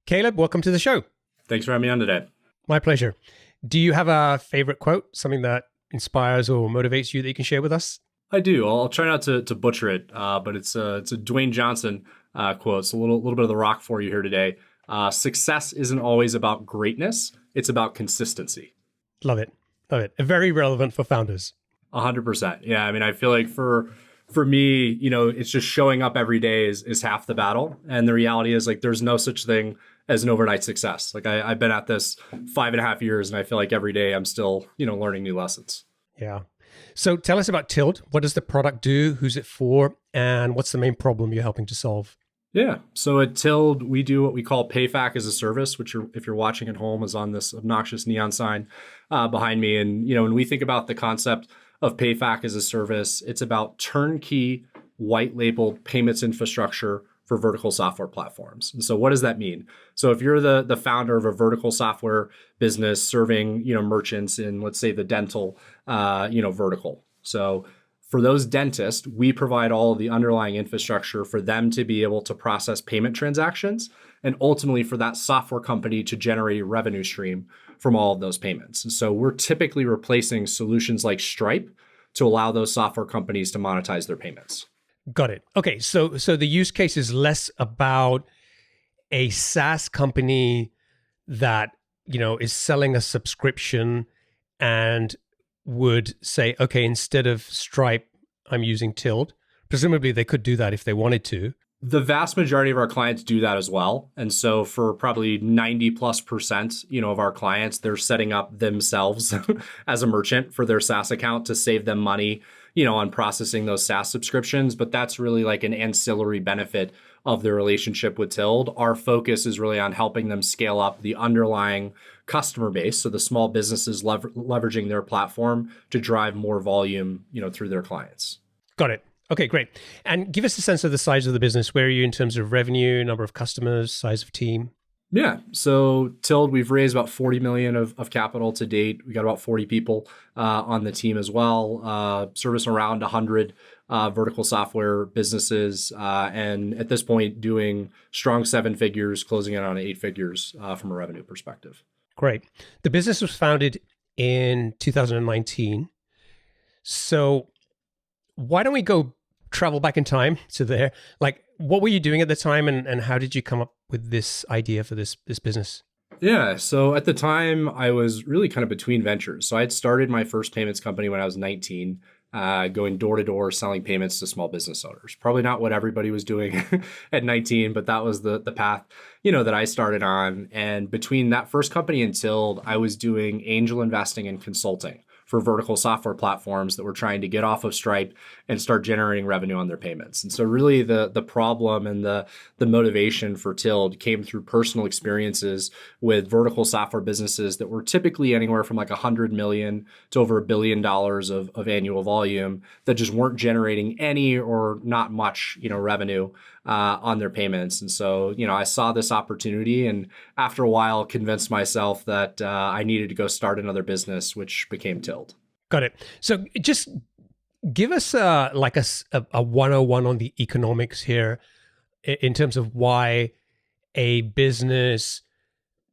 Caleb, welcome to the show. Thanks for having me on today. My pleasure. Do you have a favorite quote, something that inspires or motivates you that you can share with us? I do. I'll try not to butcher it, but it's a Dwayne Johnson quote. It's a little bit of the rock for you here today. Success isn't always about greatness; it's about consistency. Love it. Love it. Very relevant for founders. 100%. Yeah. I mean, I feel like for me, it's just showing up every day is half the battle, and the reality is like there's no such thing as an overnight success. Like I've been at this 5.5 years, and I feel like every day I'm still learning new lessons. Yeah. So tell us about Tild. What does the product do? Who's it for? And what's the main problem you're helping to solve? Yeah. So at Tild, we do what we call PayFac-as-a-Service, which if you're watching at home is on this obnoxious neon sign behind me. And, when we think about the concept of PayFac-as-a-Service, it's about turnkey white labeled payments infrastructure for vertical software platforms. And so what does that mean? So if you're the founder of a vertical software business serving, merchants in, let's say, the dental, vertical. So for those dentists, we provide all of the underlying infrastructure for them to be able to process payment transactions and ultimately for that software company to generate a revenue stream from all of those payments. And so we're typically replacing solutions like Stripe to allow those software companies to monetize their payments. Got it. Okay, so the use case is less about a SaaS company that, is selling a subscription and would say, okay, instead of Stripe, I'm using Tild. Presumably they could do that if they wanted to. The vast majority of our clients do that as well. And so for probably 90+%, of our clients, they're setting up themselves as a merchant for their SaaS account to save them money, on processing those SaaS subscriptions. But that's really like an ancillary benefit of their relationship with Tild. Our focus is really on helping them scale up the underlying customer base. So the small businesses leveraging their platform to drive more volume, through their clients. Got it. Okay, great. And give us a sense of the size of the business. Where are you in terms of revenue, number of customers, size of team? Yeah. So Tild, we've raised about 40 million of capital to date. We got about 40 people on the team as well, service around 100 vertical software businesses. And at this point, doing strong 7 figures, closing in on 8 figures from a revenue perspective. Great. The business was founded in 2019. So why don't we travel back in time to there? Like, what were you doing at the time and how did you come up with this idea for this business? Yeah. So at the time, I was really kind of between ventures. So I had started my first payments company when I was 19, going door to door, selling payments to small business owners. Probably not what everybody was doing at 19, but that was the path, that I started on. And between that first company and Tild, I was doing angel investing and consulting for vertical software platforms that were trying to get off of Stripe and start generating revenue on their payments. And so really the problem and the motivation for Tild came through personal experiences with vertical software businesses that were typically anywhere from like 100 million to over $1 billion of annual volume that just weren't generating any or not much, revenue on their payments. And so, I saw this opportunity and after a while convinced myself that I needed to go start another business, which became Tild. Got it. So just give us a 101 on the economics here in terms of why a business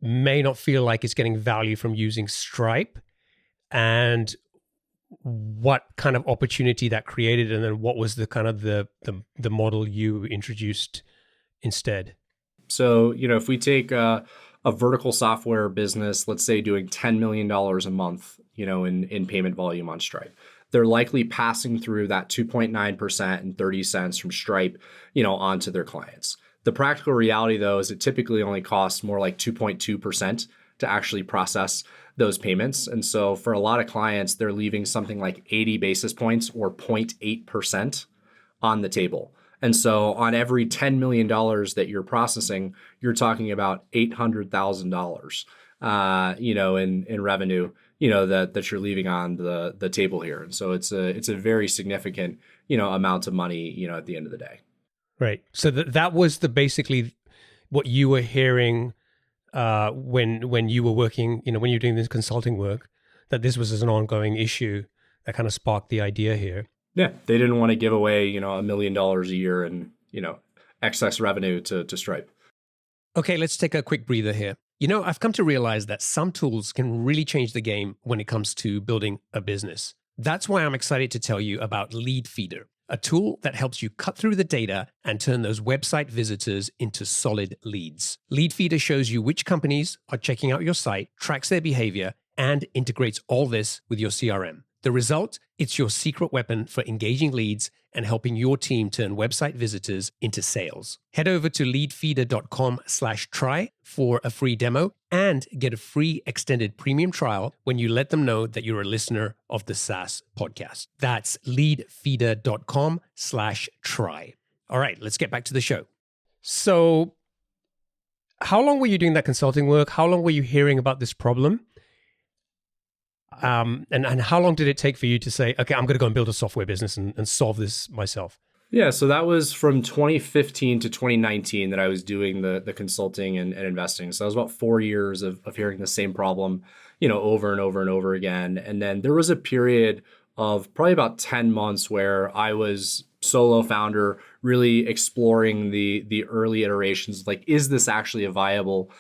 may not feel like it's getting value from using Stripe and what kind of opportunity that created, and then what was the kind of the model you introduced instead? So, if we take a vertical software business, let's say doing $10 million a month, in payment volume on Stripe, they're likely passing through that 2.9% and 30 cents from Stripe, onto their clients. The practical reality, though, is it typically only costs more like 2.2% to actually process those payments. And so for a lot of clients, they're leaving something like 80 basis points or 0.8% on the table. And so on every $10 million that you're processing, you're talking about $800,000, in revenue, that you're leaving on the table here. And so it's a very significant, amount of money, at the end of the day. Right. So that was basically what you were hearing when you were working, when you were doing this consulting work, that this was an ongoing issue that kind of sparked the idea here. Yeah, they didn't want to give away, $1 million a year and, excess revenue to Stripe. Okay, let's take a quick breather here. I've come to realize that some tools can really change the game when it comes to building a business. That's why I'm excited to tell you about Lead Feeder, a tool that helps you cut through the data and turn those website visitors into solid leads. Lead Feeder shows you which companies are checking out your site, tracks their behavior, and integrates all this with your CRM. The result? It's your secret weapon for engaging leads and helping your team turn website visitors into sales. Head over to leadfeeder.com/try for a free demo and get a free extended premium trial when you let them know that you're a listener of the SaaS podcast. That's leadfeeder.com/try. All right, let's get back to the show. So, how long were you doing that consulting work? How long were you hearing about this problem? And how long did it take for you to say, okay, I'm going to go and build a software business and solve this myself? Yeah, so that was from 2015 to 2019 that I was doing the consulting and investing. So that was about 4 years of hearing the same problem, over and over and over again. And then there was a period of probably about 10 months where I was solo founder, really exploring the early iterations, like, is this actually a viable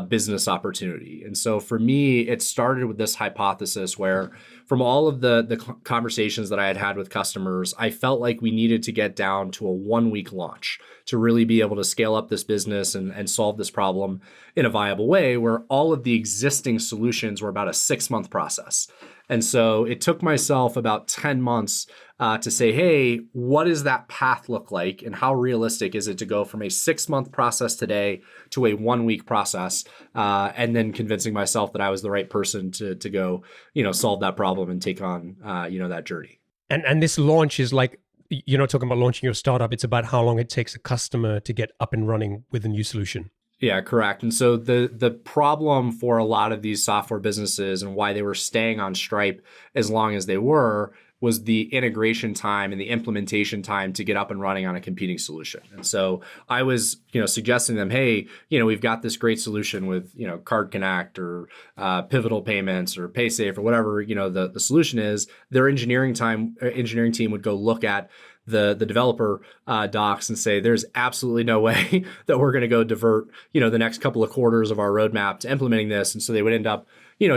business opportunity? And so for me, it started with this hypothesis where from all of the conversations that I had with customers, I felt like we needed to get down to a 1-week launch to really be able to scale up this business and solve this problem in a viable way, where all of the existing solutions were about a 6-month process. And so it took myself about 10 months to say, hey, what does that path look like? And how realistic is it to go from a 6-month process today to a 1-week process? And then convincing myself that I was the right person to go, solve that problem and take on, that journey. And this launch is like, you're not talking about launching your startup. It's about how long it takes a customer to get up and running with a new solution. Yeah, correct. And so the problem for a lot of these software businesses and why they were staying on Stripe as long as they were was the integration time and the implementation time to get up and running on a competing solution. And so I was, suggesting them, hey, we've got this great solution with, Card Connect or Pivotal Payments or PaySafe or whatever, the solution is. Their engineering team would go look at the developer docs and say, there's absolutely no way that we're going to go divert, the next couple of quarters of our roadmap to implementing this. And so they would end up,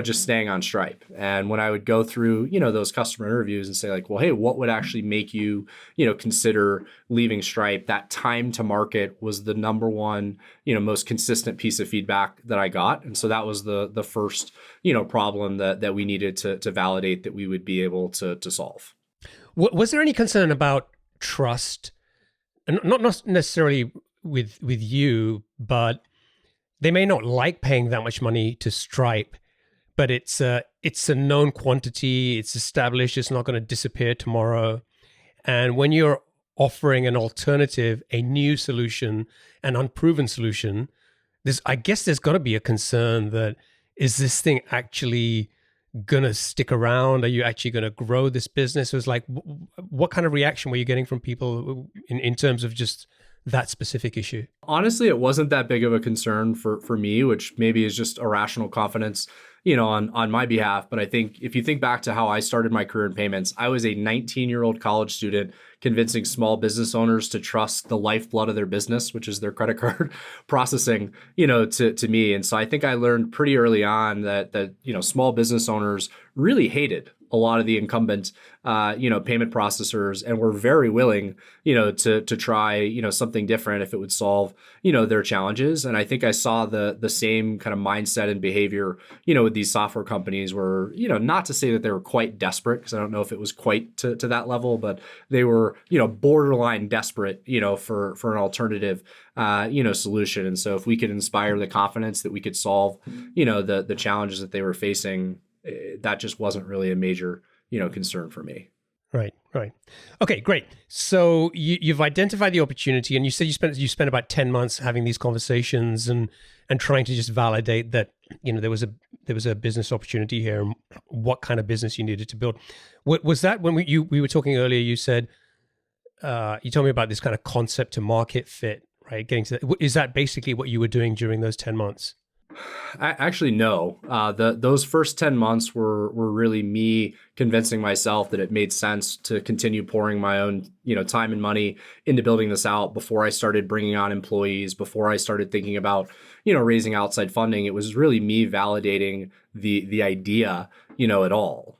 just staying on Stripe. And when I would go through, those customer interviews and say like, well, hey, what would actually make you, consider leaving Stripe? That time to market was the number one, most consistent piece of feedback that I got. And so that was the first, problem that we needed to validate that we would be able to solve. Was there any concern about trust, and not necessarily with you, but they may not like paying that much money to Stripe, but it's a known quantity, it's established, it's not going to disappear tomorrow. And when you're offering an alternative, a new solution, an unproven solution, I guess there's got to be a concern that, is this thing actually gonna stick around? Are you actually gonna grow this business? It was like, what kind of reaction were you getting from people in terms of just that specific issue? Honestly, it wasn't that big of a concern for me, which maybe is just irrational confidence, on my behalf. But I think if you think back to how I started my career in payments, I was a 19-year-old college student convincing small business owners to trust the lifeblood of their business, which is their credit card processing, to me. And so I think I learned pretty early on that small business owners really hated a lot of the incumbent, payment processors, and were very willing, to try, something different if it would solve, their challenges. And I think I saw the same kind of mindset and behavior, with these software companies where, not to say that they were quite desperate, because I don't know if it was quite to that level, but they were, borderline desperate, for an alternative, solution. And so if we could inspire the confidence that we could solve, the challenges that they were facing, that just wasn't really a major, concern for me. Right. Okay, great. So you've identified the opportunity, and you said you spent about 10 months having these conversations and trying to just validate that there was a business opportunity here and what kind of business you needed to build. Was that when we were talking earlier? You said you told me about this kind of concept to market fit, right? Getting to that. Is that basically what you were doing during those 10 months? Actually, no. Those first 10 months were really me convincing myself that it made sense to continue pouring my own, time and money into building this out before I started bringing on employees, before I started thinking about, raising outside funding. It was really me validating the idea, at all.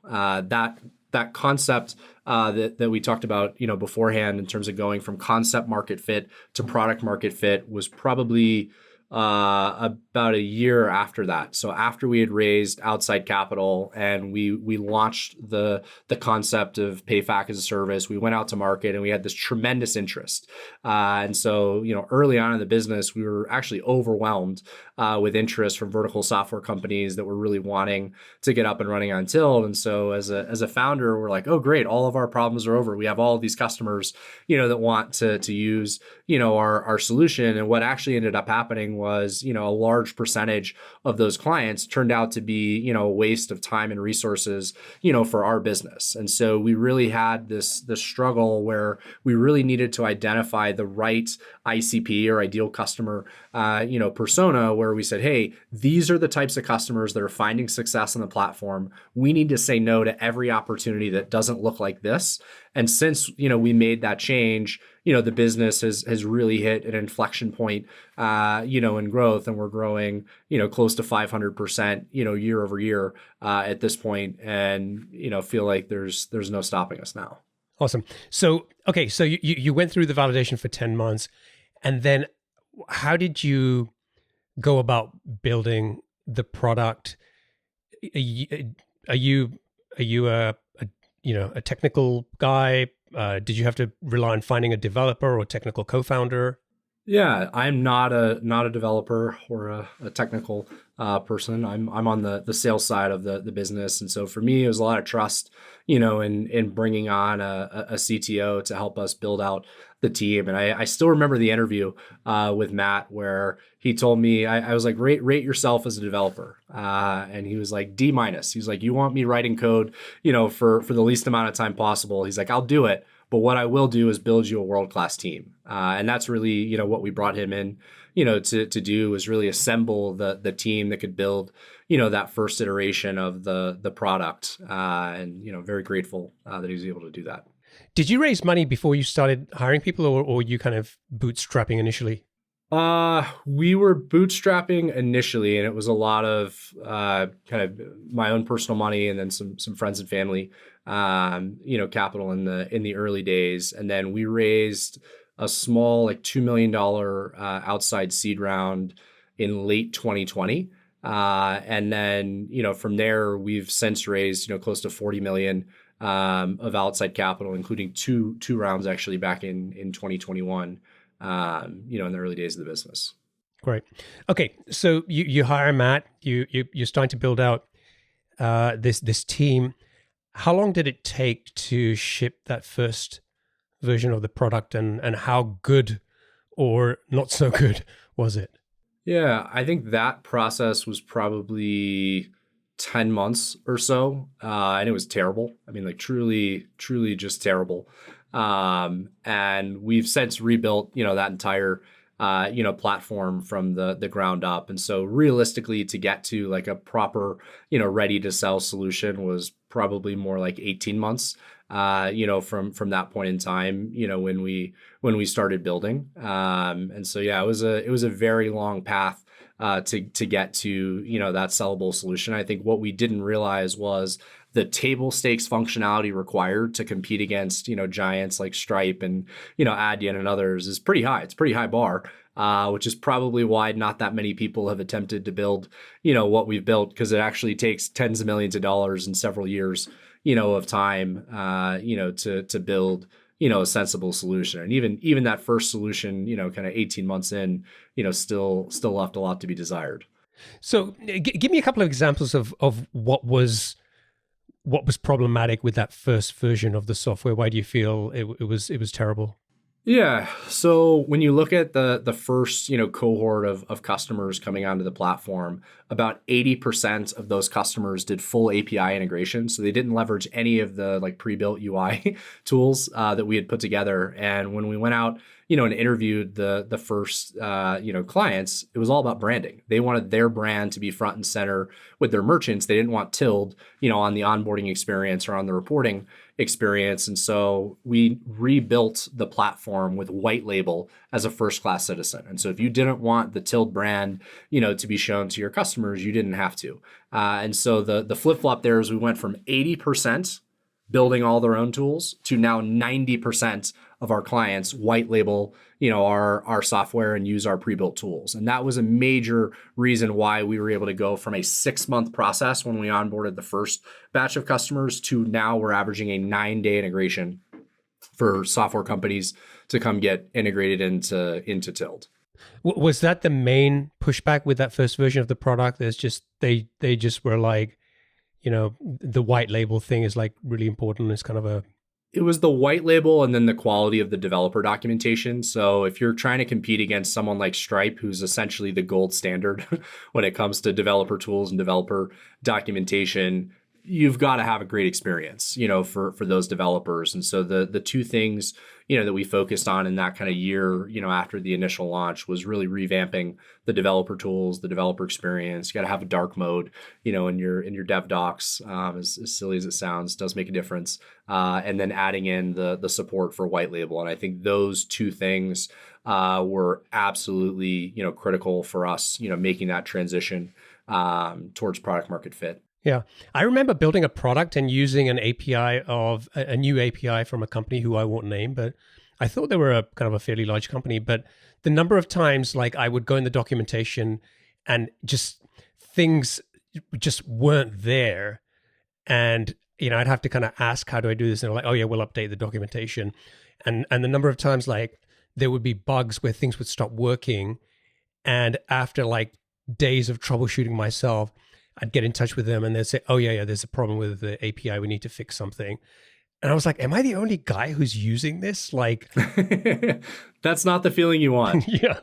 That concept that we talked about, beforehand in terms of going from concept market fit to product market fit was probably about a year after that. So after we had raised outside capital and we launched the concept of Payfac-as-a-Service, we went out to market and we had this tremendous interest. And so, early on in the business, we were actually overwhelmed with interest from vertical software companies that were really wanting to get up and running on Tilt. And so as a founder, we're like, oh, great, all of our problems are over. We have all of these customers, that want to use, our solution. And what actually ended up happening was, a large percentage of those clients turned out to be, a waste of time and resources, for our business. And so we really had this struggle where we really needed to identify the right ICP or ideal customer, persona, where we said, hey, these are the types of customers that are finding success on the platform. We need to say no to every opportunity that doesn't look like this. And since, we made that change, the business has really hit an inflection point, in growth, and we're growing, close to 500%, year over year, at this point, and, feel like there's no stopping us now. Awesome. So, okay. So you went through the validation for 10 months, and then how did you go about building the product? Are you a technical guy? Did you have to rely on finding a developer or technical co-founder? Yeah, I'm not a developer or a technical person. I'm on the sales side of the business, and so for me, it was a lot of trust, in bringing on a CTO to help us build out the team. And I still remember the interview with Matt where he told me, I was like, rate yourself as a developer, and he was like D-. He's like, you want me writing code, for the least amount of time possible. He's like, I'll do it. But what I will do is build you a world-class team. And that's really, what we brought him in, to do, was really assemble the team that could build, that first iteration of the product. And, very grateful that he was able to do that. Did you raise money before you started hiring people, or you kind of bootstrapping initially? We were bootstrapping initially, and it was a lot of kind of my own personal money and then some friends and family, capital in the early days. And then we raised a small, like $2 million outside seed round in late 2020. And then, from there, we've since raised, close to 40 million of outside capital, including two rounds actually back in 2021. In the early days of the business. Great. Okay, so you hire Matt. You're starting to build out this team. How long did it take to ship that first version of the product, and how good or not so good was it? Yeah, I think that process was probably 10 months or so, and it was terrible. I mean, like truly just terrible. And we've since rebuilt, that entire, platform from the ground up. And so realistically, to get to like a proper, ready to sell solution was probably more like 18 months, from that point in time, when we started building. And so, yeah, it was a very long path, to get to, that sellable solution. I think what we didn't realize was the table stakes functionality required to compete against, giants like Stripe and, Adyen and others is pretty high. It's a pretty high bar, which is probably why not that many people have attempted to build, what we've built, because it actually takes tens of millions of dollars and several years, of time, to build, a sensible solution. And even that first solution, kind of 18 months in, still left a lot to be desired. So give me a couple of examples of what was problematic with that first version of the software. Why do you feel it was terrible? Yeah. So when you look at the first, cohort of customers coming onto the platform, about 80% of those customers did full API integration. So they didn't leverage any of the like pre-built UI tools that we had put together. And when we went out, and interviewed the first, clients, it was all about branding. They wanted their brand to be front and center with their merchants. They didn't want Tilled, on the onboarding experience or on the reporting experience. And so we rebuilt the platform with white label as a first class citizen. And so if you didn't want the Tilled brand, to be shown to your customers, you didn't have to. And so the flip flop there is we went from 80% building all their own tools to now 90% of our clients white label, our software and use our pre-built tools. And that was a major reason why we were able to go from a 6-month process when we onboarded the first batch of customers to now we're averaging a 9-day integration for software companies to come get integrated into Tilled. Was that the main pushback with that first version of the product? There's just, they just were like, the white label thing is like really important. It's kind of It was the white label and then the quality of the developer documentation. So if you're trying to compete against someone like Stripe, who's essentially the gold standard when it comes to developer tools and developer documentation, you've got to have a great experience, for those developers. And so the two things, that we focused on in that kind of year, after the initial launch was really revamping the developer tools, the developer experience. You got to have a dark mode, in your dev docs, as silly as it sounds, does make a difference. And then adding in the support for white label. And I think those two things were absolutely, critical for us, making that transition towards product market fit. Yeah. I remember building a product and using an API of a new API from a company who I won't name, but I thought they were a kind of a fairly large company. But the number of times like I would go in the documentation and just things just weren't there. And, I'd have to kind of ask, how do I do this? And they're like, oh yeah, we'll update the documentation. And the number of times like there would be bugs where things would stop working. And after like days of troubleshooting myself, I'd get in touch with them and they'd say, oh yeah, there's a problem with the API. We need to fix something. And I was like, am I the only guy who's using this? Like, that's not the feeling you want. Yeah.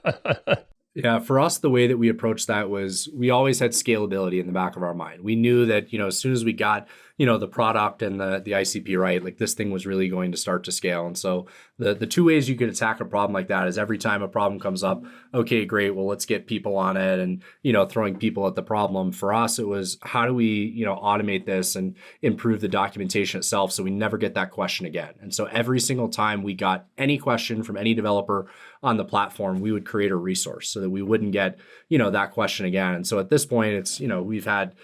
Yeah, for us, the way that we approached that was we always had scalability in the back of our mind. We knew that, as soon as we got, the product and the ICP right, like this thing was really going to start to scale. And so the two ways you could attack a problem like that is every time a problem comes up, okay, great, well, let's get people on it and, throwing people at the problem. For us, it was how do we, automate this and improve the documentation itself so we never get that question again. And so every single time we got any question from any developer on the platform, we would create a resource so that we wouldn't get, that question again. And so at this point, it's, we've had,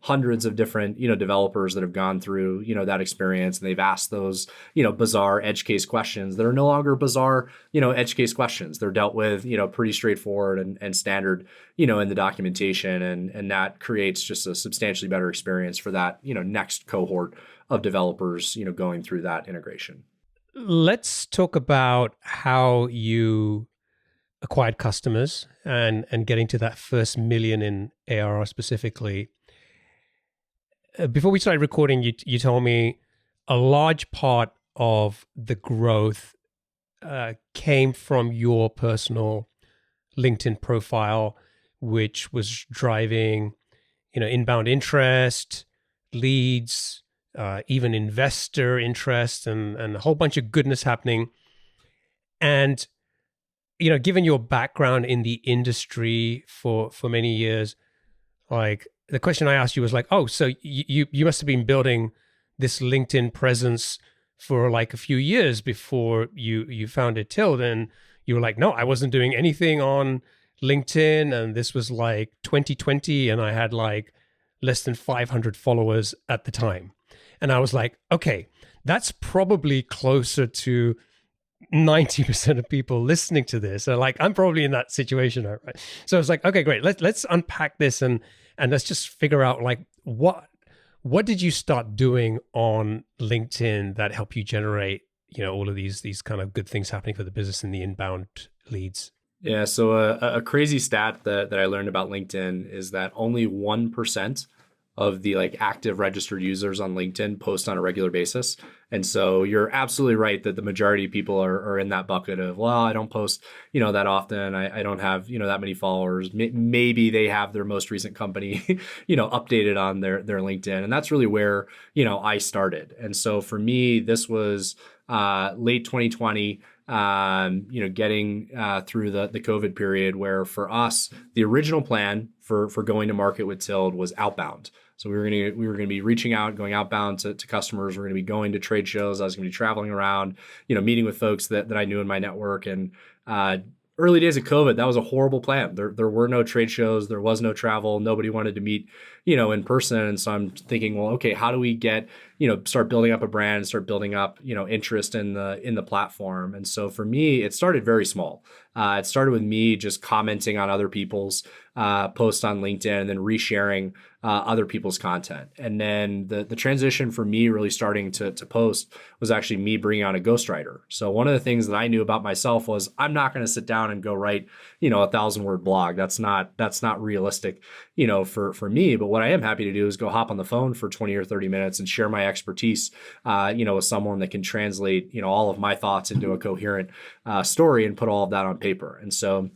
hundreds of different, developers that have gone through, that experience, and they've asked those, bizarre edge case questions that are no longer bizarre, edge case questions. They're dealt with, pretty straightforward and standard, in the documentation. And that creates just a substantially better experience for that, next cohort of developers, going through that integration. Let's talk about how you acquired customers and getting to that first million in ARR specifically. Before we started recording, you told me a large part of the growth came from your personal LinkedIn profile, which was driving, inbound interest, leads, even investor interest, and a whole bunch of goodness happening. And given your background in the industry for many years, like the question I asked you was like, oh, so you must have been building this LinkedIn presence for like a few years before you founded Tilled. And you were like, no, I wasn't doing anything on LinkedIn. And this was like 2020. And I had like less than 500 followers at the time. And I was like, okay, that's probably closer to 90% of people listening to this. So like, I'm probably in that situation, right? So I was like, okay, great. Let's unpack this and let's just figure out like what did you start doing on LinkedIn that helped you generate, all of these kind of good things happening for the business in the inbound leads? Yeah. So a crazy stat that I learned about LinkedIn is that only 1% of the like active registered users on LinkedIn post on a regular basis. And so you're absolutely right that the majority of people are in that bucket of, well, I don't post, that often. I don't have, that many followers. Maybe they have their most recent company, updated on their LinkedIn. And that's really where, I started. And so for me, this was late 2020. getting through the COVID period, where for us, the original plan for going to market with Tilled was outbound. So we were going to be reaching out, going outbound to customers. We're going to be going to trade shows. I was going to be traveling around, meeting with folks that I knew in my network. And early days of COVID, that was a horrible plan. There were no trade shows. There was no travel. Nobody wanted to meet, in person. And so I'm thinking, well, okay, how do we get, start building up a brand, start building up, interest in the platform. And so for me, it started very small. It started with me just commenting on other people's posts on LinkedIn and then resharing other people's content. And then the transition for me really starting to post was actually me bringing on a ghostwriter. So one of the things that I knew about myself was I'm not going to sit down and go write, a 1,000-word blog. That's not realistic, for me. But what I am happy to do is go hop on the phone for 20 or 30 minutes and share my expertise, with someone that can translate, all of my thoughts into a coherent story and put all of that on paper. And so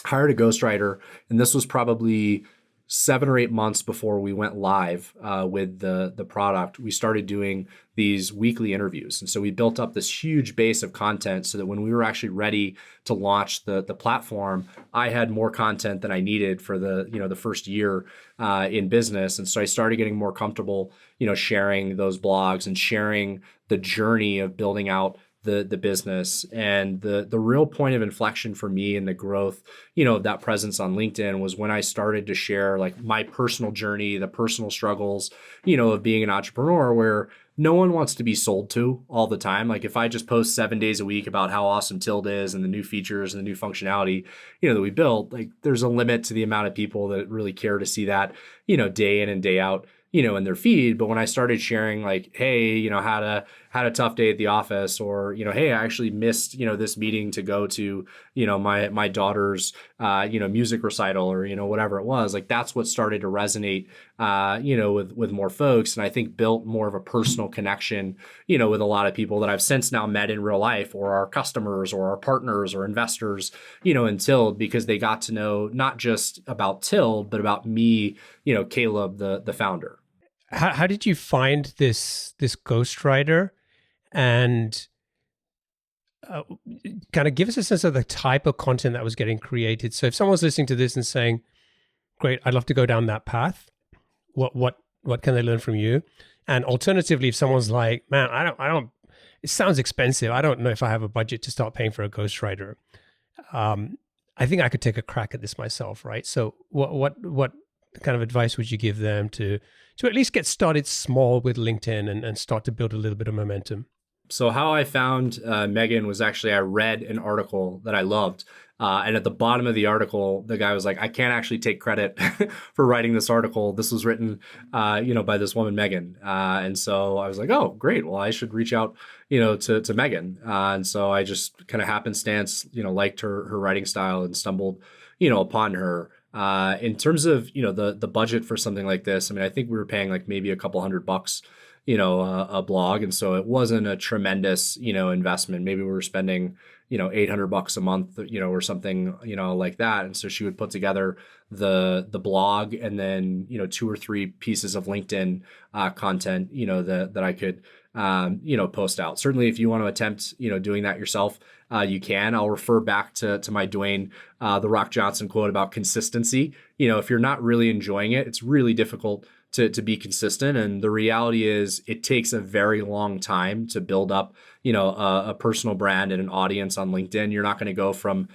hired a ghostwriter, and this was probably 7 or 8 months before we went live with the product. We started doing these weekly interviews. And so we built up this huge base of content so that when we were actually ready to launch the platform, I had more content than I needed for the first year in business. And so I started getting more comfortable, sharing those blogs and sharing the journey of building out the business. And the real point of inflection for me in the growth, of that presence on LinkedIn was when I started to share like my personal journey, the personal struggles, of being an entrepreneur, where no one wants to be sold to all the time. Like if I just post 7 days a week about how awesome Tilled is and the new features and the new functionality, that we built, like there's a limit to the amount of people that really care to see that, day in and day out, in their feed. But when I started sharing like, hey, had a tough day at the office, or, hey, I actually missed, this meeting to go to, my daughter's, music recital, or, whatever it was, like that's what started to resonate, with more folks. And I think built more of a personal connection, with a lot of people that I've since now met in real life, or our customers or our partners or investors, in Tilled, because they got to know not just about Tilled, but about me, Caleb, the founder. How did you find this ghostwriter, and kind of give us a sense of the type of content that was getting created? So if someone's listening to this and saying, "Great, I'd love to go down that path," what can they learn from you? And alternatively, if someone's like, "Man, I don't. It sounds expensive. I don't know if I have a budget to start paying for a ghostwriter. I think I could take a crack at this myself, right?" So what kind of advice would you give them to at least get started small with LinkedIn and start to build a little bit of momentum? So how I found Megan was actually I read an article that I loved. And at the bottom of the article, the guy was like, I can't actually take credit for writing this article. This was written, by this woman, Megan. And so I was like, oh, great. Well, I should reach out, to Megan. And so I just kind of happenstance, liked her writing style and stumbled, upon her. In terms of, the budget for something like this, I mean, I think we were paying like maybe a couple $100, a blog. And so it wasn't a tremendous, investment. Maybe we were spending, $800 a month, or something, like that. And so she would put together the blog and then, 2 or 3 pieces of LinkedIn content, that I could, post out. Certainly, if you want to attempt, doing that yourself, you can. I'll refer back to my Dwayne, The Rock Johnson quote about consistency. If you're not really enjoying it, it's really difficult to be consistent. And the reality is it takes a very long time to build up, a personal brand and an audience on LinkedIn. You're not going to go from,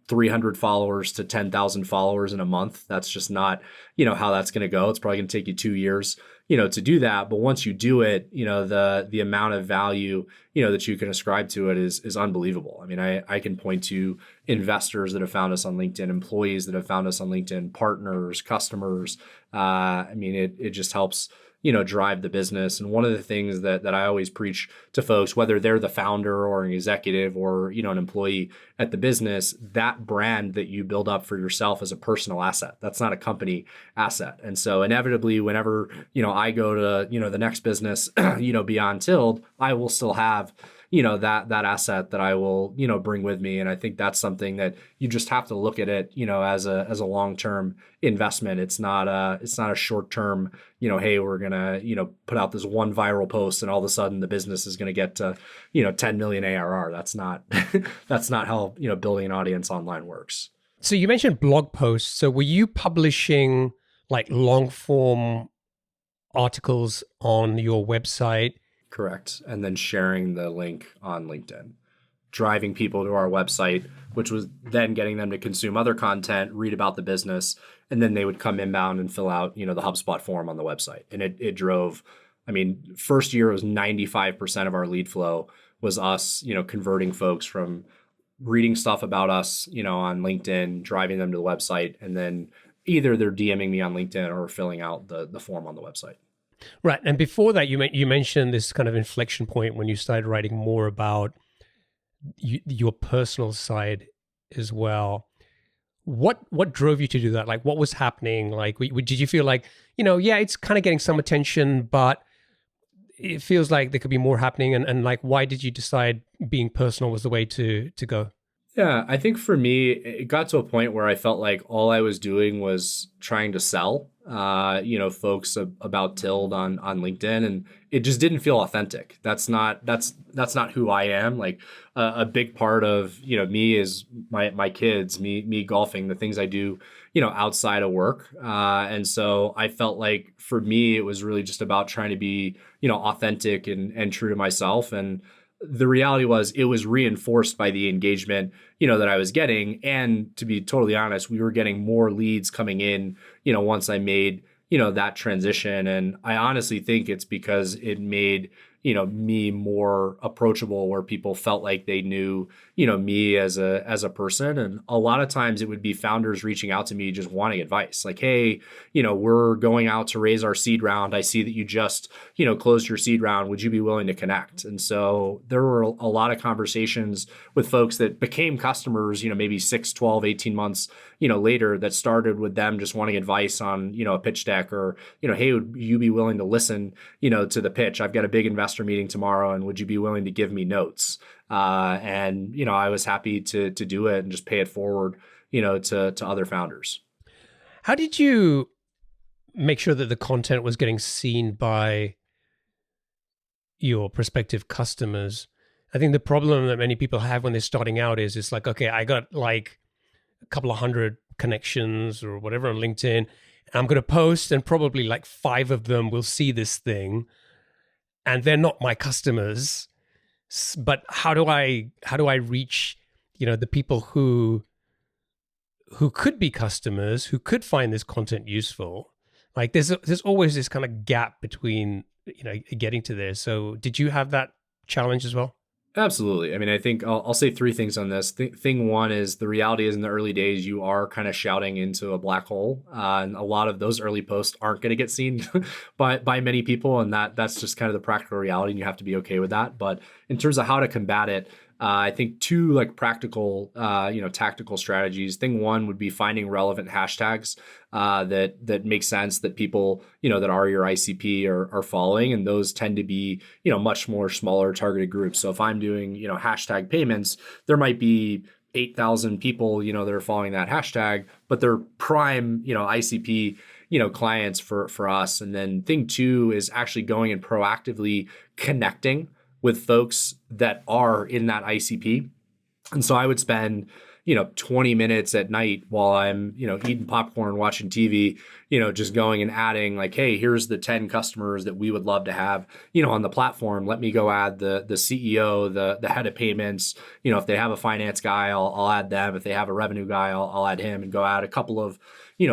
300 followers to 10,000 followers in a month. That's just not, how that's going to go. It's probably going to take you 2 years, to do that. But once you do it, the amount of value, that you can ascribe to it is unbelievable. I mean, I can point to investors that have found us on LinkedIn, employees that have found us on LinkedIn, partners, customers. I mean, it just helps, drive the business. And one of the things that I always preach to folks, whether they're the founder or an executive or, an employee at the business, that brand that you build up for yourself is a personal asset. That's not a company asset. And so inevitably, whenever, I go to, the next business, beyond Tilled, I will still have, that asset that I will, bring with me. And I think that's something that you just have to look at it, as a long-term investment. It's not a short-term, hey, we're going to, put out this one viral post and all of a sudden the business is going to get to, 10 million ARR. That's not, that's not how, building an audience online works. So you mentioned blog posts. So were you publishing like long form articles on your website? Correct. And then sharing the link on LinkedIn, driving people to our website, which was then getting them to consume other content, read about the business, and then they would come inbound and fill out, the HubSpot form on the website. And it drove, first year was 95% of our lead flow was us, converting folks from reading stuff about us, on LinkedIn, driving them to the website, and then either they're DMing me on LinkedIn or filling out the form on the website. Right. And before that, you mentioned this kind of inflection point when you started writing more about your personal side as well. What drove you to do that? Like, what was happening? Like, did you feel like, yeah, it's kind of getting some attention, but it feels like there could be more happening? And like, why did you decide being personal was the way to go? Yeah, I think for me, it got to a point where I felt like all I was doing was trying to sell, folks about Tild on LinkedIn, and it just didn't feel authentic. That's not who I am. Like a big part of me is my kids, me golfing, the things I do, outside of work, and so I felt like for me it was really just about trying to be authentic and true to myself. And the reality was it was reinforced by the engagement, that I was getting. And to be totally honest, we were getting more leads coming in, once I made, that transition. And I honestly think it's because it made, me more approachable, where people felt like they knew, me as a person. And a lot of times it would be founders reaching out to me just wanting advice. Like, hey, we're going out to raise our seed round. I see that you just, closed your seed round. Would you be willing to connect? And so there were a lot of conversations with folks that became customers, maybe 6, 12, 18 months, later, that started with them just wanting advice on, a pitch deck, or, hey, would you be willing to listen, to the pitch? I've got a big investor meeting tomorrow, and would you be willing to give me notes? And I was happy to do it and just pay it forward, to other founders. How did you make sure that the content was getting seen by your prospective customers? I think the problem that many people have when they're starting out is it's like, okay, I got like a couple of hundred connections or whatever on LinkedIn, and I'm going to post, and probably like 5 of them will see this thing, and they're not my customers. But how do I reach, the people who could be customers, who could find this content useful? Like there's always this kind of gap between, getting to there. So did you have that challenge as well? Absolutely. I think I'll say 3 things on this. Thing one is the reality is in the early days, you are kind of shouting into a black hole. And a lot of those early posts aren't going to get seen by many people. And that's just kind of the practical reality, and you have to be okay with that. But in terms of how to combat it, I think 2 like practical, tactical strategies. Thing one would be finding relevant hashtags that make sense, that people, that are your ICP are following. And those tend to be, much more smaller targeted groups. So if I'm doing, hashtag payments, there might be 8,000 people, that are following that hashtag, but they're prime, ICP, clients for us. And then thing 2 is actually going and proactively connecting with folks that are in that ICP. And so I would spend, 20 minutes at night while I'm, eating popcorn, watching TV, just going and adding like, hey, here's the 10 customers that we would love to have, on the platform. Let me go add the CEO, the head of payments. If they have a finance guy, I'll add them. If they have a revenue guy, I'll add him, and go add a couple of,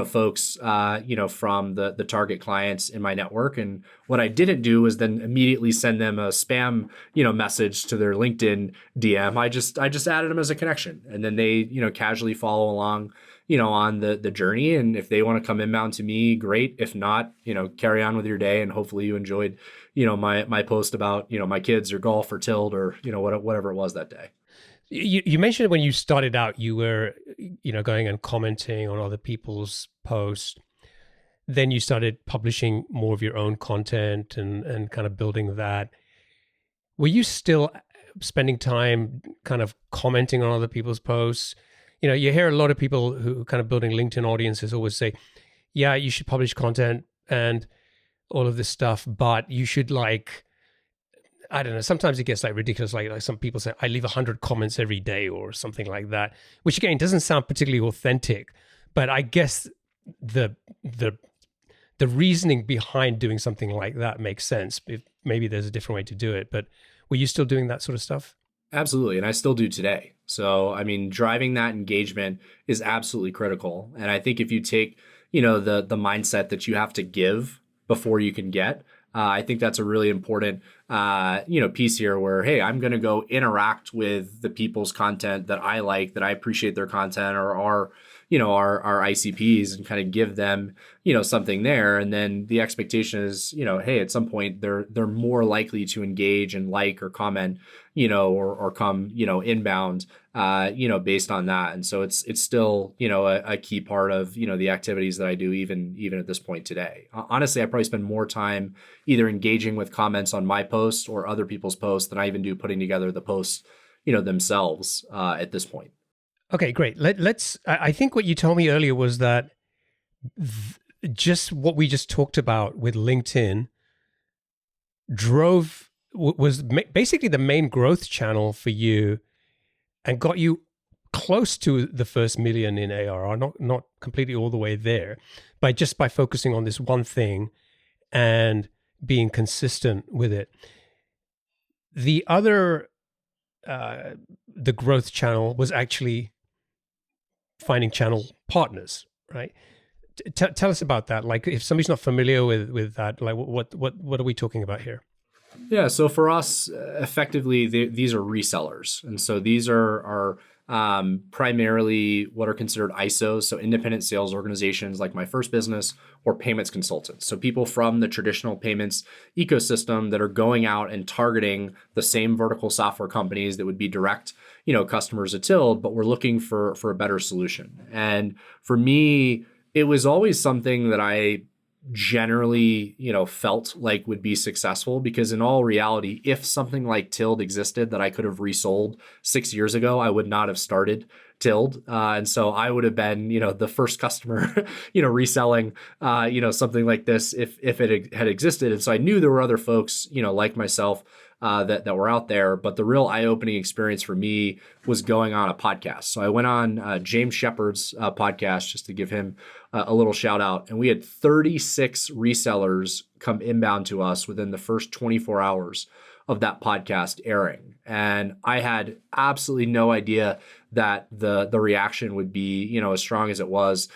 folks, from the target clients in my network. And what I didn't do was then immediately send them a spam, message to their LinkedIn DM. I just added them as a connection, and then they, casually follow along, on the journey. And if they want to come inbound to me, great. If not, carry on with your day. And hopefully you enjoyed, my post about, my kids or golf or Tild or, whatever it was that day. You mentioned when you started out, you were, going and commenting on other people's posts. Then you started publishing more of your own content and kind of building that. Were you still spending time kind of commenting on other people's posts? You hear a lot of people who are kind of building LinkedIn audiences always say, yeah, you should publish content and all of this stuff, but you should I don't know, sometimes it gets ridiculous. Like some people say, I leave 100 comments every day or something like that, which again, doesn't sound particularly authentic, but I guess the reasoning behind doing something like that makes sense. If maybe there's a different way to do it, but were you still doing that sort of stuff? Absolutely. And I still do today. So, I mean, driving that engagement is absolutely critical. And I think if you take, the mindset that you have to give before you can get, I think that's a really important, piece here where, hey, I'm going to go interact with the people's content that I like, that I appreciate their content or our ICPs and kind of give them, something there. And then the expectation is, hey, at some point they're more likely to engage and like or comment, or come, inbound, based on that. And so it's still, a key part of, the activities that I do even at this point today. Honestly, I probably spend more time either engaging with comments on my posts or other people's posts than I even do putting together the posts, themselves, at this point. Okay, great. I think what you told me earlier was that just what we just talked about with LinkedIn was basically the main growth channel for you and got you close to the first million in ARR, not completely all the way there, by focusing on this one thing and being consistent with it. The other, the growth channel was actually finding channel partners, right? Tell us about that. Like, if somebody's not familiar with that, like what are we talking about here? Yeah, so for us, effectively, these are resellers, and so these are primarily what are considered ISOs, so independent sales organizations, like my first business, or payments consultants. So people from the traditional payments ecosystem that are going out and targeting the same vertical software companies that would be direct, customers at Tild, but we're looking for a better solution. And for me, it was always something that I generally, felt like would be successful, because in all reality, if something like Tild existed that I could have resold 6 years ago, I would not have started Tild. And so I would have been, the first customer, reselling, something like this if it had existed. And so I knew there were other folks, like myself, that were out there. But the real eye-opening experience for me was going on a podcast. So I went on James Shepard's podcast, just to give him a little shout out. And we had 36 resellers come inbound to us within the first 24 hours of that podcast airing. And I had absolutely no idea that the reaction would be, as strong as it was,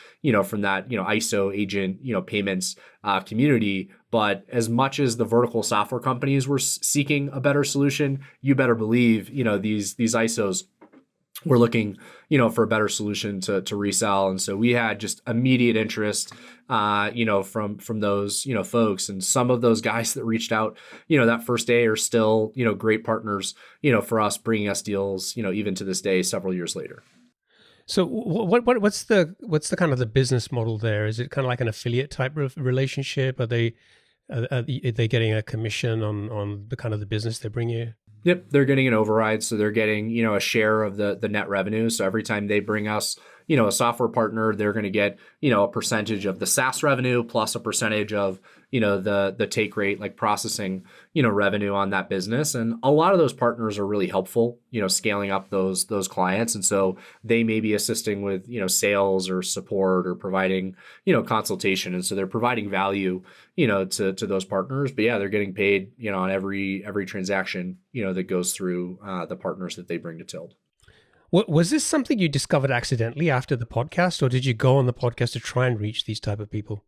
from that, ISO agent, payments community. But as much as the vertical software companies were seeking a better solution, you better believe, these ISOs were looking, for a better solution to resell. And so we had just immediate interest, from those, folks. And some of those guys that reached out, that first day are still, great partners, for us, bringing us deals, even to this day, several years later. So what's the kind of the business model there? Is it kind of like an affiliate type of relationship? Are they getting a commission on the kind of the business they bring you? Yep, they're getting an override, so they're getting a share of the net revenue. So every time they bring us a software partner, they're going to get a percentage of the SaaS revenue plus a percentage of the take rate, like processing revenue on that business. And a lot of those partners are really helpful scaling up those clients. And so they may be assisting with sales or support or providing consultation. And so they're providing value to those partners. But yeah, they're getting paid on every transaction that goes through the partners that they bring to Tild. Was this something you discovered accidentally after the podcast, or did you go on the podcast to try and reach these type of people?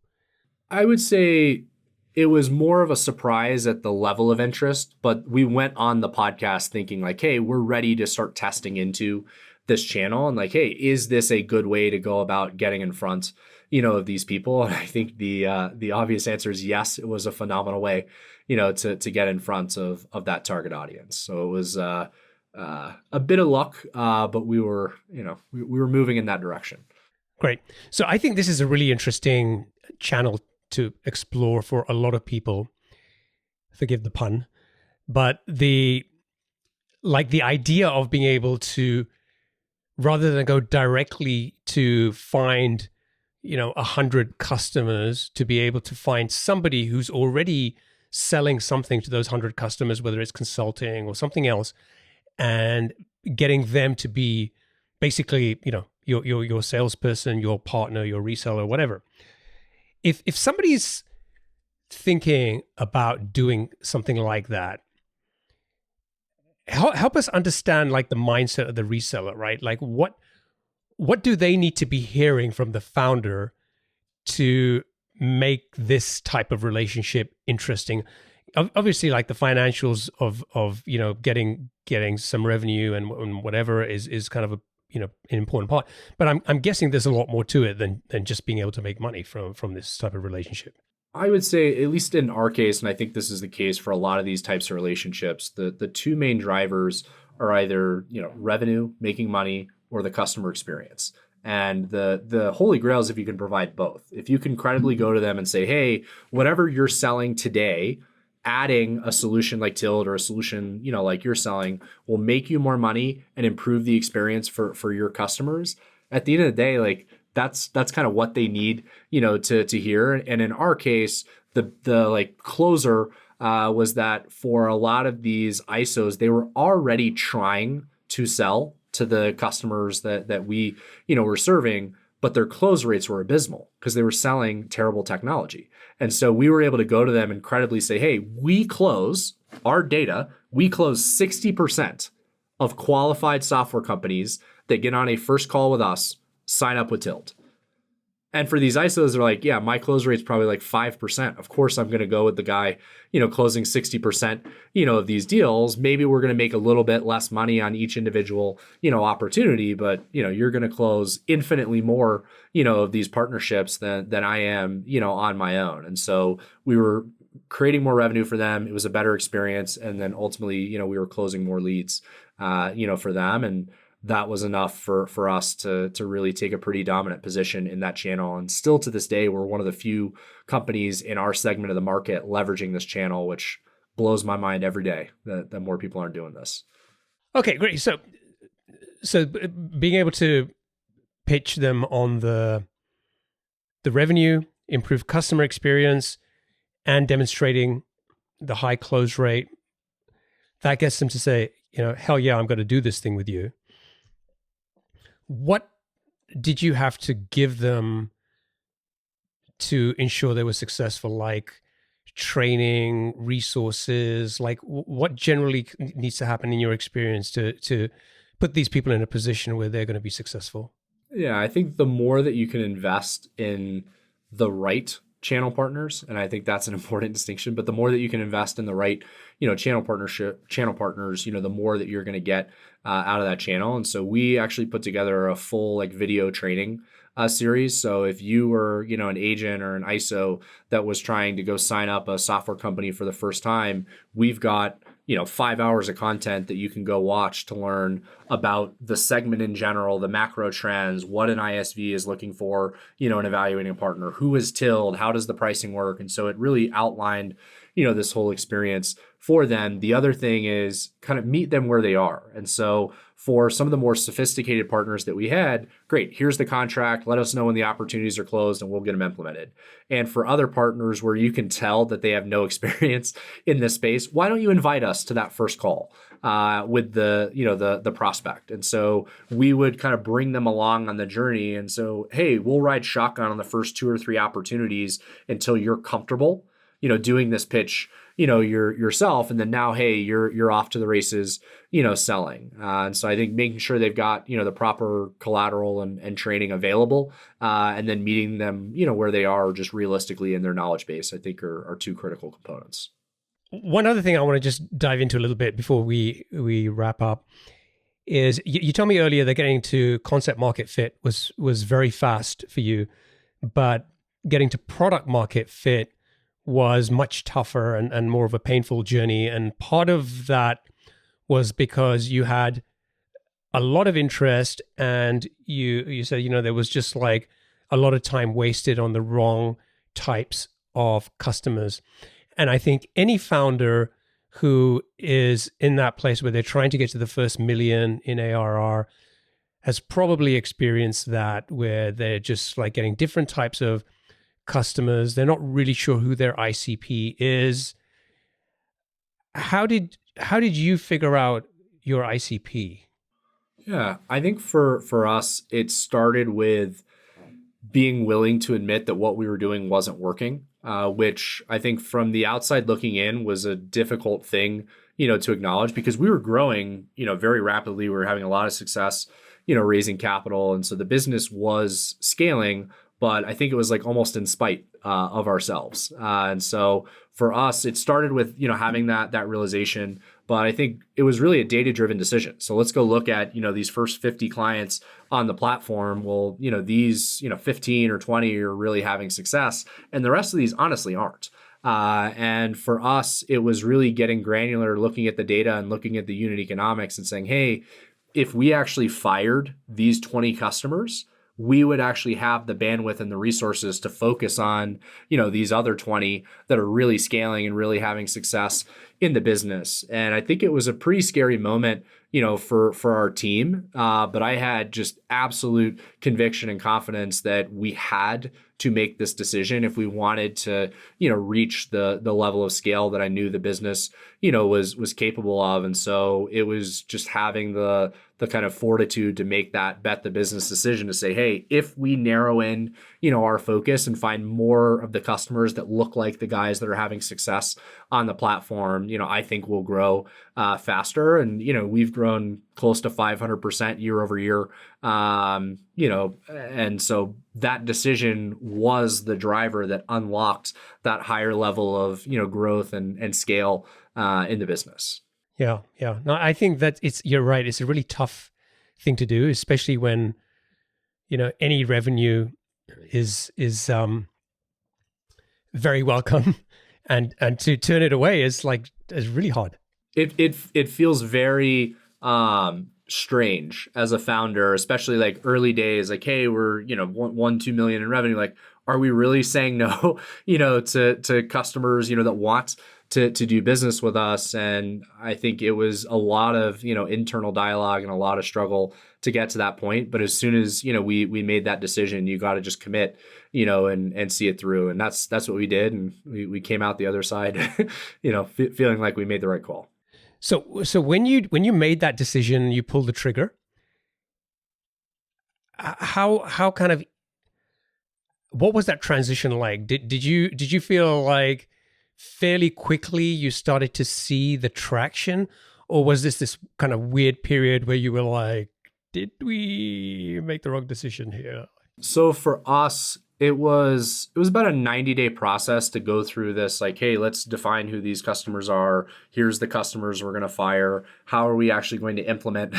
I would say it was more of a surprise at the level of interest, but we went on the podcast thinking like, hey, we're ready to start testing into this channel. And like, hey, is this a good way to go about getting in front, of these people? And I think the obvious answer is yes, it was a phenomenal way, to get in front of that target audience. So it was a bit of luck, but we were moving in that direction. Great. So I think this is a really interesting channel to explore for a lot of people. Forgive the pun, but like the idea of being able to, rather than go directly to find, 100 customers, to be able to find somebody who's already selling something to those 100 customers, whether it's consulting or something else, and getting them to be basically, your salesperson, your partner, your reseller, whatever. If somebody's thinking about doing something like that, help us understand like the mindset of the reseller, right? Like what do they need to be hearing from the founder to make this type of relationship interesting? Obviously, like the financials of getting some revenue and whatever is kind of an important part. But I'm guessing there's a lot more to it than just being able to make money from this type of relationship. I would say, at least in our case, and I think this is the case for a lot of these types of relationships, the two main drivers are either revenue, making money, or the customer experience. And the holy grail is if you can provide both. If you can credibly go to them and say, hey, whatever you're selling today, adding a solution like Tilt or a solution like you're selling will make you more money and improve the experience for your customers. At the end of the day, like that's kind of what they need, to hear. And in our case, the like closer was that for a lot of these ISOs, they were already trying to sell to the customers that we were serving, but their close rates were abysmal because they were selling terrible technology. And so we were able to go to them and credibly say, hey, we close 60% of qualified software companies that get on a first call with us, sign up with Tilt. And for these ISOs, they're like, yeah, my close rate's probably like 5%. Of course, I'm going to go with the guy, closing 60%, of these deals. Maybe we're going to make a little bit less money on each individual, opportunity, but, you're going to close infinitely more, of these partnerships than I am, on my own. And so we were creating more revenue for them. It was a better experience. And then ultimately, we were closing more leads, for them. And that was enough for us to really take a pretty dominant position in that channel. And still to this day, we're one of the few companies in our segment of the market leveraging this channel, which blows my mind every day that more people aren't doing this. Okay, great. So being able to pitch them on the revenue, improve customer experience, and demonstrating the high close rate, that gets them to say, hell yeah, I'm going to do this thing with you. What did you have to give them to ensure they were successful? Like training, resources, like what generally needs to happen in your experience to put these people in a position where they're going to be successful? Yeah, I think the more that you can invest in the right channel partners, and I think that's an important distinction, but the more that you can invest in the right, channel partners, the more that you're going to get out of that channel. And so we actually put together a full like video training series. So if you were, an agent or an ISO that was trying to go sign up a software company for the first time, we've got 5 hours of content that you can go watch to learn about the segment in general, the macro trends, what an ISV is looking for, in evaluating a partner, who is Tilt, how does the pricing work? And so it really outlined, this whole experience for them. The other thing is kind of meet them where they are. And so for some of the more sophisticated partners that we had, great, here's the contract, let us know when the opportunities are closed and we'll get them implemented. And for other partners where you can tell that they have no experience in this space, why don't you invite us to that first call with the prospect? And so we would kind of bring them along on the journey. And so, hey, we'll ride shotgun on the first 2 or 3 opportunities until you're comfortable, doing this pitch, yourself. And then now, hey, you're off to the races, selling. And so I think making sure they've got, the proper collateral and training available, and then meeting them, where they are just realistically in their knowledge base, I think are 2 critical components. One other thing I want to just dive into a little bit before we wrap up is you told me earlier that getting to concept market fit was very fast for you, but getting to product market fit was much tougher and more of a painful journey. And part of that was because you had a lot of interest and you said, there was just like a lot of time wasted on the wrong types of customers. And I think any founder who is in that place where they're trying to get to the first million in ARR has probably experienced that, where they're just like getting different types of customers. They're not really sure who their ICP is. How did you figure out your ICP? Yeah, I think for us, it started with being willing to admit that what we were doing wasn't working, which I think from the outside looking in was a difficult thing, to acknowledge, because we were growing, very rapidly. We were having a lot of success, raising capital. And so the business was scaling, but I think it was like almost in spite of ourselves. And so for us, it started with, having that realization, but I think it was really a data-driven decision. So let's go look at, these first 50 clients on the platform. Well, these, 15 or 20 are really having success, and the rest of these honestly aren't. And for us, it was really getting granular, looking at the data and looking at the unit economics and saying, hey, if we actually fired these 20 customers, we would actually have the bandwidth and the resources to focus on, these other 20 that are really scaling and really having success in the business. And I think it was a pretty scary moment, for our team. But I had just absolute conviction and confidence that we had to make this decision if we wanted to, reach the level of scale that I knew the business, was capable of. And so it was just having the kind of fortitude to make that bet the business decision to say, hey, if we narrow in, our focus and find more of the customers that look like the guys that are having success on the platform, I think we'll grow faster. And, we've grown close to 500% year over year. And so that decision was the driver that unlocked that higher level of, growth and scale in the business. Yeah. No, I think that you're right. It's a really tough thing to do, especially when, any revenue is very welcome, and to turn it away is really hard. It feels very strange as a founder, especially like early days, like, hey, we're, 1-2 million in revenue. Like, are we really saying no, to customers, that want to do business with us? And I think it was a lot of, internal dialogue and a lot of struggle to get to that point. But as soon as, we made that decision, you got to just commit, and see it through. And that's what we did. And we came out the other side, feeling like we made the right call. So when you made that decision, you pulled the trigger. How kind of, what was that transition like? Did you feel like fairly quickly you started to see the traction, or was this kind of weird period where you were like, did we make the wrong decision here? So for us, it was about a 90-day process to go through this, like, hey, let's define who these customers are. Here's the customers we're going to fire. How are we actually going to implement,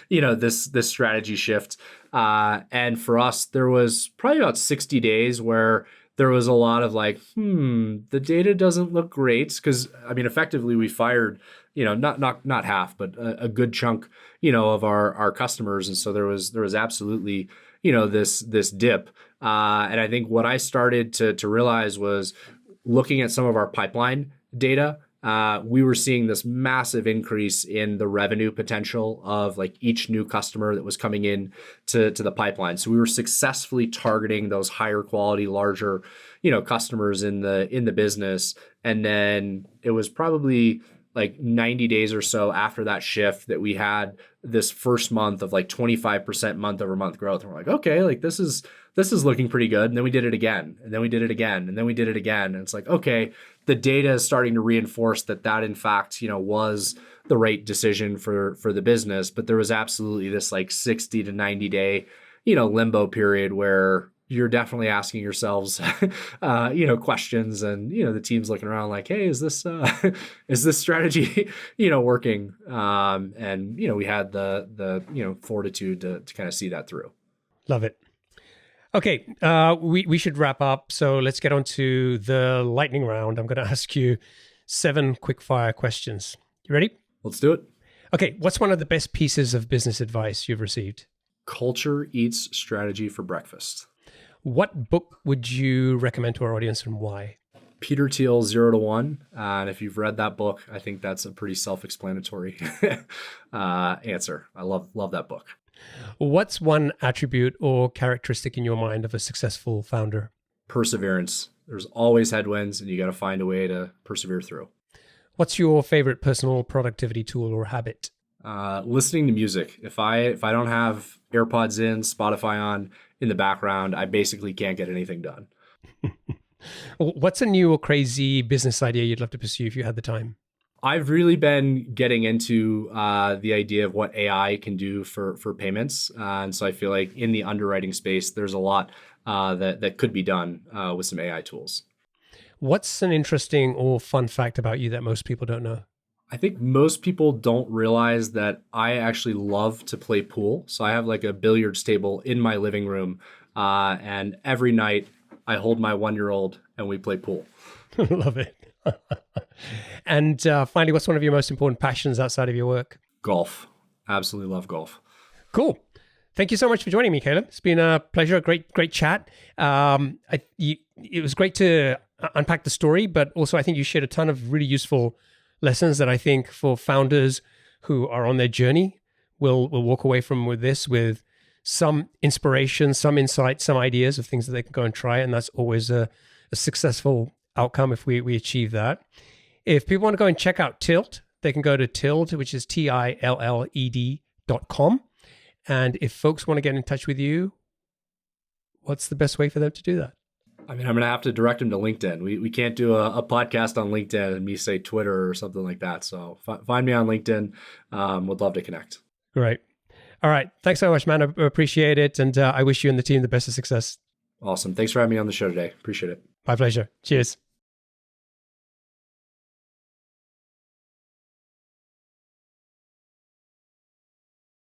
this strategy shift? And for us, there was probably about 60 days where there was a lot of like, the data doesn't look great. Because effectively we fired, not half, but a good chunk, of our customers. And so there was absolutely, this dip. And I think what I started to realize was, looking at some of our pipeline data, we were seeing this massive increase in the revenue potential of like each new customer that was coming in to the pipeline. So we were successfully targeting those higher quality, larger, customers in the business. And then it was probably like 90 days or so after that shift that we had this first month of like 25% month over month growth. And we're like, okay, like this is looking pretty good. And then we did it again, and then we did it again, and then we did it again. And it's like, okay, the data is starting to reinforce that in fact, was the right decision for the business. But there was absolutely this like 60 to 90 day, limbo period where you're definitely asking yourselves, questions, and, the team's looking around like, hey, is this strategy, working? And, we had the fortitude to kind of see that through. Love it. Okay. We should wrap up. So let's get on to the lightning round. I'm going to ask you 7 quickfire questions. You ready? Let's do it. Okay. What's one of the best pieces of business advice you've received? Culture eats strategy for breakfast. What book would you recommend to our audience, and why? Peter Thiel, 0 to 1. And if you've read that book, I think that's a pretty self-explanatory answer. I love that book. What's one attribute or characteristic in your mind of a successful founder? Perseverance. There's always headwinds, and you got to find a way to persevere through. What's your favorite personal productivity tool or habit? Listening to music. If I don't have AirPods in, Spotify on in the background, I basically can't get anything done. What's a new or crazy business idea you'd love to pursue if you had the time? I've really been getting into the idea of what AI can do for payments. And so I feel like in the underwriting space, there's a lot that could be done with some AI tools. What's an interesting or fun fact about you that most people don't know? I think most people don't realize that I actually love to play pool. So I have like a billiards table in my living room. And every night I hold my 1-year-old and we play pool. Love it. And finally, what's one of your most important passions outside of your work? Golf. Absolutely love golf. Cool. Thank you so much for joining me, Caleb. It's been a pleasure, a great chat. It was great to unpack the story, but also I think you shared a ton of really useful lessons that I think for founders who are on their journey will walk away from with some inspiration, some insight, some ideas of things that they can go and try. And that's always a successful outcome if we achieve that. If people want to go and check out Tilt, they can go to Tilled, which is TILLED.com. And if folks want to get in touch with you, what's the best way for them to do that? I mean, I'm going to have to direct them to LinkedIn. We can't do a podcast on LinkedIn and me say Twitter or something like that. So find me on LinkedIn. Would love to connect. Great. All right. Thanks so much, man. I appreciate it. And I wish you and the team the best of success. Awesome. Thanks for having me on the show today. Appreciate it. My pleasure. Cheers.